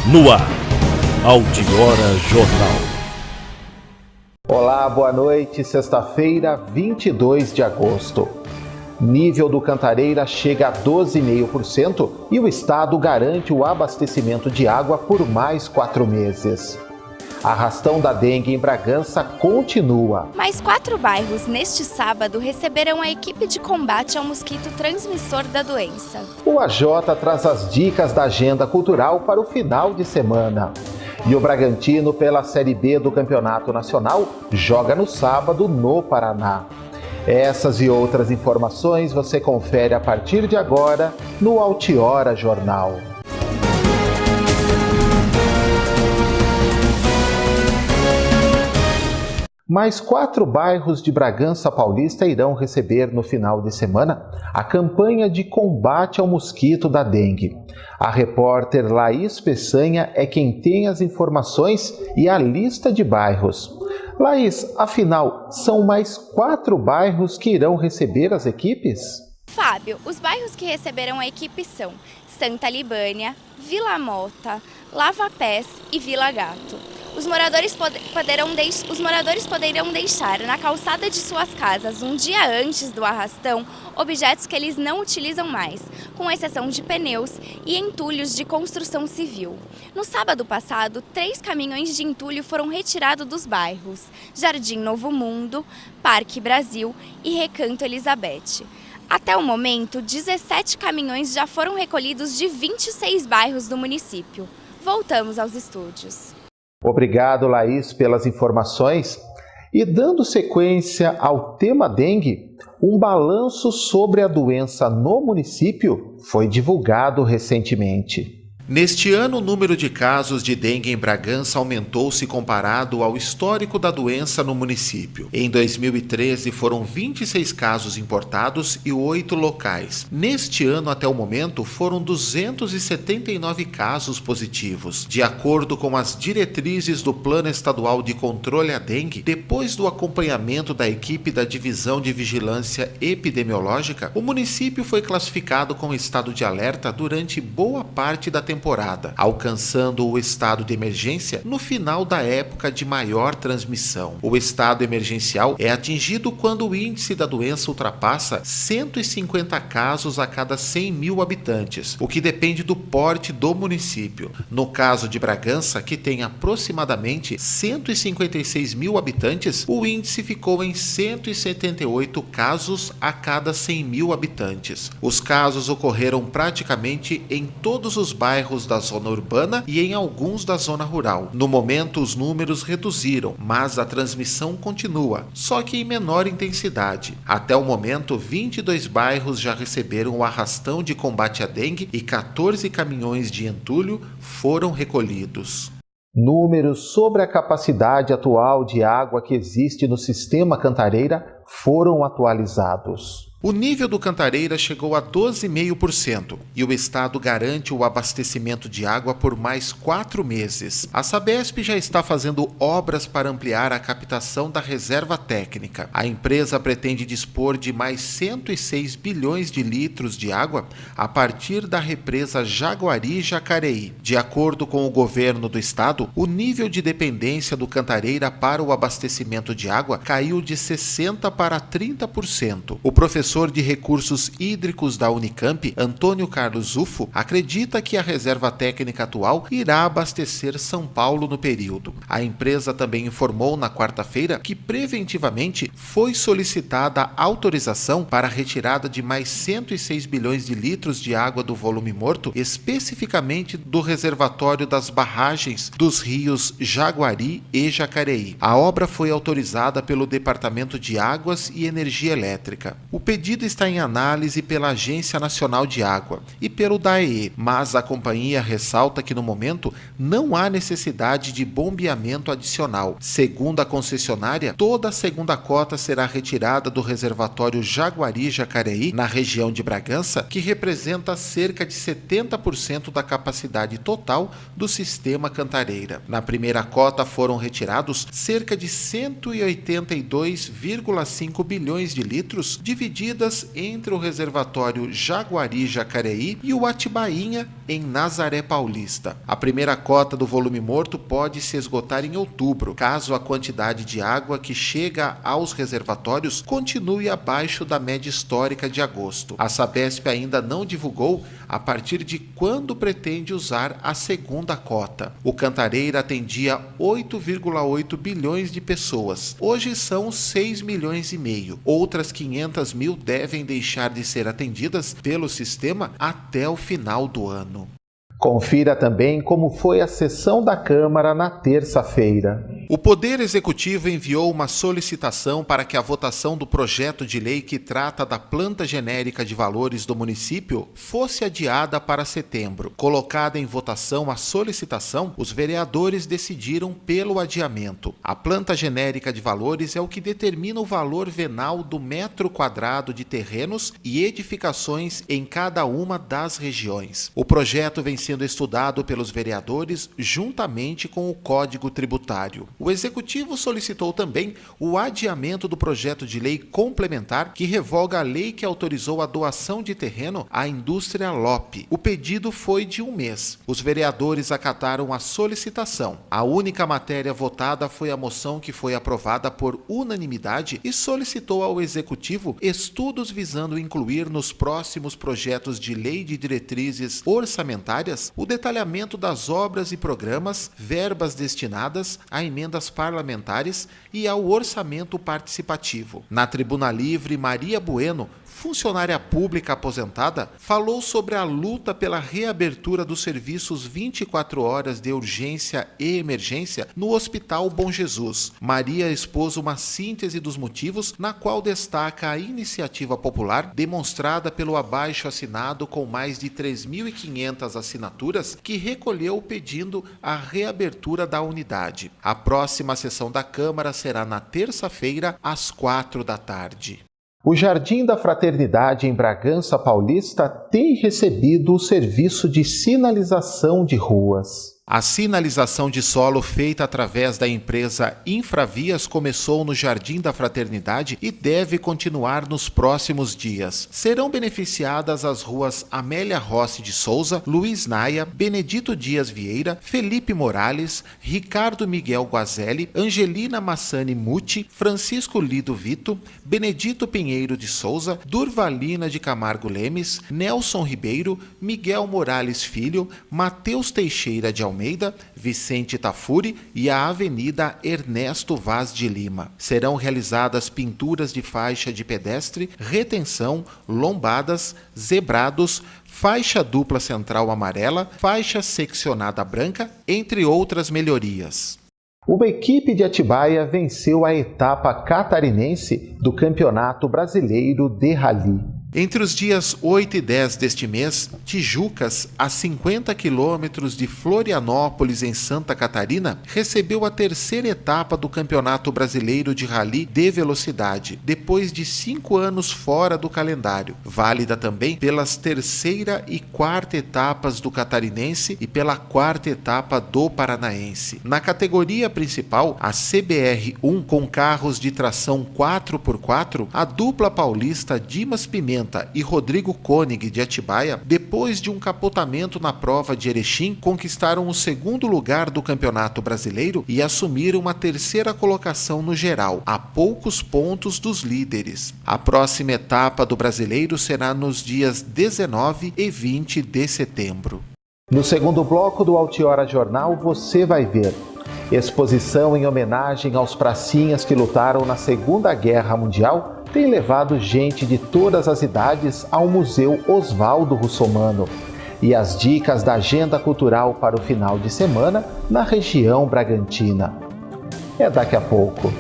No ar, Altiora Jornal. Olá, boa noite. Sexta-feira, 22 de agosto. Nível do Cantareira chega a 12,5% e o Estado garante o abastecimento de água por mais 4 meses. A arrastão da dengue em Bragança continua. Mais 4 bairros neste sábado receberão a equipe de combate ao mosquito transmissor da doença. O AJ traz as dicas da agenda cultural para o final de semana. E o Bragantino, pela Série B do Campeonato Nacional, joga no sábado no Paraná. Essas e outras informações você confere a partir de agora no Altiora Jornal. Mais 4 bairros de Bragança Paulista irão receber no final de semana a campanha de combate ao mosquito da dengue. A repórter Laís Peçanha é quem tem as informações e a lista de bairros. Laís, afinal, são mais 4 bairros que irão receber as equipes? Fábio, os bairros que receberão a equipe são Santa Libânia, Vila Mota, Lava Pés e Vila Gato. Os moradores poderão deixar na calçada de suas casas, um dia antes do arrastão, objetos que eles não utilizam mais, com exceção de pneus e entulhos de construção civil. No sábado passado, 3 caminhões de entulho foram retirados dos bairros Jardim Novo Mundo, Parque Brasil e Recanto Elizabeth. Até o momento, 17 caminhões já foram recolhidos de 26 bairros do município. Voltamos aos estúdios. Obrigado, Laís, pelas informações. E dando sequência ao tema dengue, um balanço sobre a doença no município foi divulgado recentemente. Neste ano, o número de casos de dengue em Bragança aumentou-se comparado ao histórico da doença no município. Em 2013, foram 26 casos importados e 8 locais. Neste ano, até o momento, foram 279 casos positivos. De acordo com as diretrizes do Plano Estadual de Controle à Dengue, depois do acompanhamento da equipe da Divisão de Vigilância Epidemiológica, o município foi classificado com estado de alerta durante boa parte da temporada, alcançando o estado de emergência no final da época de maior transmissão. O estado emergencial é atingido quando o índice da doença ultrapassa 150 casos a cada 100 mil habitantes, o que depende do porte do município. No caso de Bragança, que tem aproximadamente 156 mil habitantes, o índice ficou em 178 casos a cada 100 mil habitantes. Os casos ocorreram praticamente em todos os bairros da zona urbana e em alguns da zona rural. No momento, os números reduziram, mas a transmissão continua, só que em menor intensidade. Até o momento, 22 bairros já receberam o arrastão de combate à dengue e 14 caminhões de entulho foram recolhidos. Números sobre a capacidade atual de água que existe no sistema Cantareira foram atualizados. O nível do Cantareira chegou a 12,5% e o Estado garante o abastecimento de água por mais 4 meses. A Sabesp já está fazendo obras para ampliar a captação da reserva técnica. A empresa pretende dispor de mais 106 bilhões de litros de água a partir da represa Jaguari-Jacareí. De acordo com o governo do Estado, o nível de dependência do Cantareira para o abastecimento de água caiu de 60% para 30%. O professor de Recursos Hídricos da Unicamp, Antônio Carlos Ufo, acredita que a reserva técnica atual irá abastecer São Paulo no período. A empresa também informou na quarta-feira que preventivamente foi solicitada a autorização para a retirada de mais 106 bilhões de litros de água do volume morto, especificamente do reservatório das barragens dos rios Jaguari e Jacareí. A obra foi autorizada pelo Departamento de Águas e Energia Elétrica. O pedido está em análise pela Agência Nacional de Água e pelo DAEE, mas a companhia ressalta que no momento não há necessidade de bombeamento adicional. Segundo a concessionária, toda a segunda cota será retirada do reservatório Jaguari-Jacareí, na região de Bragança, que representa cerca de 70% da capacidade total do sistema Cantareira. Na primeira cota foram retirados cerca de 182,5 bilhões de litros, divididas entre o reservatório Jaguari-Jacareí e o Atibainha, em Nazaré Paulista. A primeira cota do volume morto pode se esgotar em outubro, caso a quantidade de água que chega aos reservatórios continue abaixo da média histórica de agosto. A Sabesp ainda não divulgou a partir de quando pretende usar a segunda cota. O Cantareira atendia 8,8 bilhões de pessoas. Hoje são 6 milhões e meio. Outras 500 mil devem deixar de ser atendidas pelo sistema até o final do ano. Confira também como foi a sessão da Câmara na terça-feira. O Poder Executivo enviou uma solicitação para que a votação do projeto de lei que trata da planta genérica de valores do município fosse adiada para setembro. Colocada em votação a solicitação, os vereadores decidiram pelo adiamento. A planta genérica de valores é o que determina o valor venal do metro quadrado de terrenos e edificações em cada uma das regiões. O projeto vem sendo estudado pelos vereadores juntamente com o Código Tributário. O Executivo solicitou também o adiamento do projeto de lei complementar que revoga a lei que autorizou a doação de terreno à indústria LOP. O pedido foi de 1 mês. Os vereadores acataram a solicitação. A única matéria votada foi a moção que foi aprovada por unanimidade e solicitou ao Executivo estudos visando incluir nos próximos projetos de lei de diretrizes orçamentárias o detalhamento das obras e programas, verbas destinadas a emendas parlamentares e ao orçamento participativo. Na Tribuna Livre, Maria Bueno, funcionária pública aposentada, falou sobre a luta pela reabertura dos serviços 24 horas de urgência e emergência no Hospital Bom Jesus. Maria expôs uma síntese dos motivos, na qual destaca a iniciativa popular demonstrada pelo abaixo-assinado com mais de 3.500 assinaturas que recolheu pedindo a reabertura da unidade. A próxima sessão da Câmara será na terça-feira, às 16h. O Jardim da Fraternidade em Bragança Paulista tem recebido o serviço de sinalização de ruas. A sinalização de solo feita através da empresa Infravias começou no Jardim da Fraternidade e deve continuar nos próximos dias. Serão beneficiadas as ruas Amélia Rossi de Souza, Luiz Naia, Benedito Dias Vieira, Felipe Morales, Ricardo Miguel Guazelli, Angelina Massani Muti, Francisco Lido Vito, Benedito Pinheiro de Souza, Durvalina de Camargo Lemes, Nelson Ribeiro, Miguel Morales Filho, Mateus Teixeira de Almeida, Vicente Tafuri e a Avenida Ernesto Vaz de Lima. Serão realizadas pinturas de faixa de pedestre, retenção, lombadas, zebrados, faixa dupla central amarela, faixa seccionada branca, entre outras melhorias. Uma equipe de Atibaia venceu a etapa catarinense do Campeonato Brasileiro de Rally. Entre os dias 8 e 10 deste mês, Tijucas, a 50 quilômetros de Florianópolis, em Santa Catarina, recebeu a terceira etapa do Campeonato Brasileiro de Rally de Velocidade, depois de 5 anos fora do calendário, válida também pelas terceira e quarta etapas do catarinense e pela quarta etapa do paranaense. Na categoria principal, a CBR1, com carros de tração 4x4, a dupla paulista Dimas Pimenta e Rodrigo Koenig de Atibaia, depois de um capotamento na prova de Erechim, conquistaram o segundo lugar do Campeonato Brasileiro e assumiram a terceira colocação no geral, a poucos pontos dos líderes. A próxima etapa do Brasileiro será nos dias 19 e 20 de setembro. No segundo bloco do Altiora Jornal, você vai ver exposição em homenagem aos pracinhas que lutaram na Segunda Guerra Mundial tem levado gente de todas as idades ao Museu Oswaldo Russomano. E as dicas da agenda cultural para o final de semana na região Bragantina. É daqui a pouco.